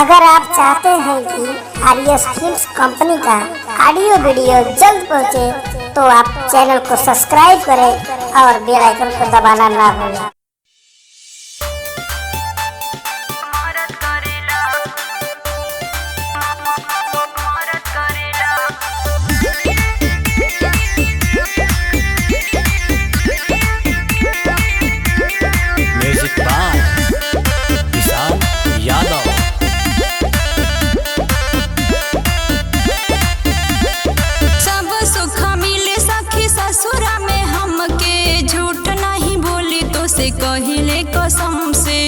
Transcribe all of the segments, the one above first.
अगर आप चाहते हैं कि आरएस फिल्म्स कंपनी का ऑडियो वीडियो जल्द पहुंचे, तो आप चैनल को सब्सक्राइब करें और बेल आइकन को दबाना ना भूलें। से कहिले कसम से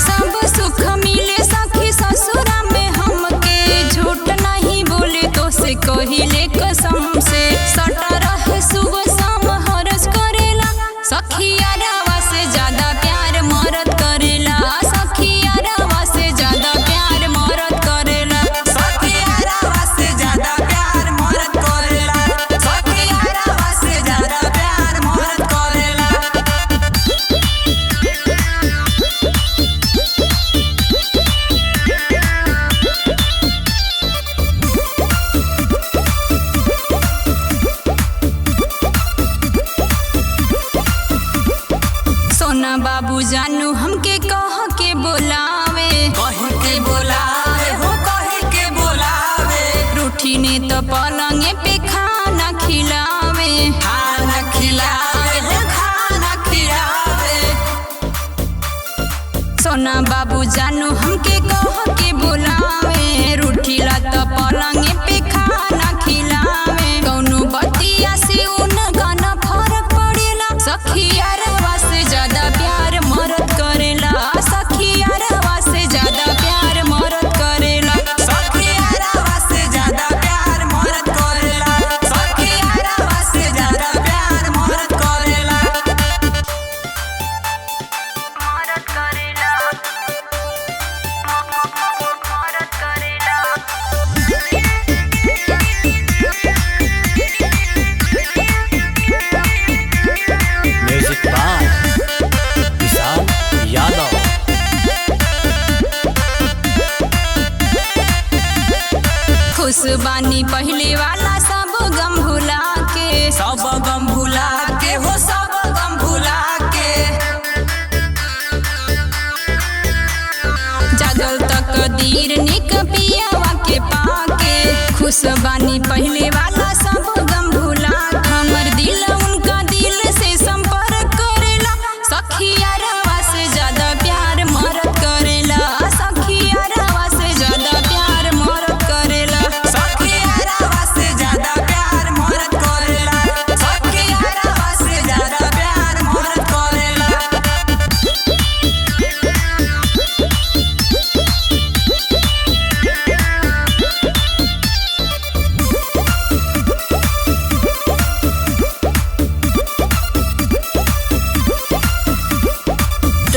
सब सुख मिले सखी ससुरा में हमके झूठ नहीं बोले तो से कहिले कसम से सटा रहे सुबह शाम हरस करेला सखिया रवा से ज्यादा प्यार मरद करेला सखिया रवा से ज्यादा प्यार मरद करेला सखिया रवा से ज्यादा प्यार मरद करेला सखिया रवा से ज्यादा प्यार मरद करेला। सोना बाबू जानू हमके कह के बोलावे हो कह के बोलावे रूठी ने तो पलंगे पे खाना खिलावे सोना बाबू जानू हमके कह के बोलावे रूठी ला तो पलंगे पे खाना खिलावे कौनो बतिया से उनका न फर्क पड़ेला सखिया रवा से ज्यादा प्यार मरद करेला सखिया रवा से ज्यादा प्यार मरद करेला सखिया रवा से ज्यादा प्यार मरद करेला सखिया रवा से ज्यादा प्यार मरद करेला मरद करेला मरद करेला। म्यूजिक बाय विशाल यादव। खुश बानी पहले वाला सब गम भुला के हो सब गम भुला के जागल तक दीर निक पियावा के पाके खुश बानी पहले वाला सब गम भुला हमर दिल उनका दिल से संपर्क करेला सखिया रवा से ज्यादा प्यार मरद करेला सखिया रवा से ज्यादा प्यार मरद करेला सखिया रवा से ज्यादा प्यार मरद करेला सखिया रवा से ज्यादा प्यार मरद करेला।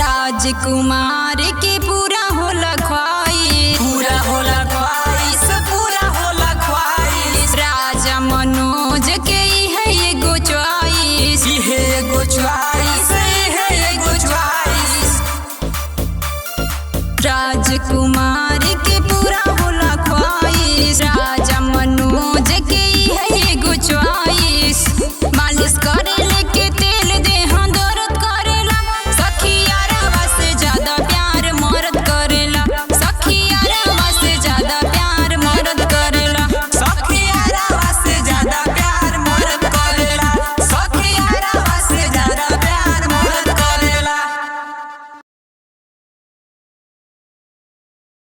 राजकुमार के पूरा होला ख्वाहिश पूरा होला ख्वाहिश राजा मनोज के है एगो च्वाइस राजकुमार के पूरा होला ख्वाहिश राजा मनोज के है एगो च्वाइस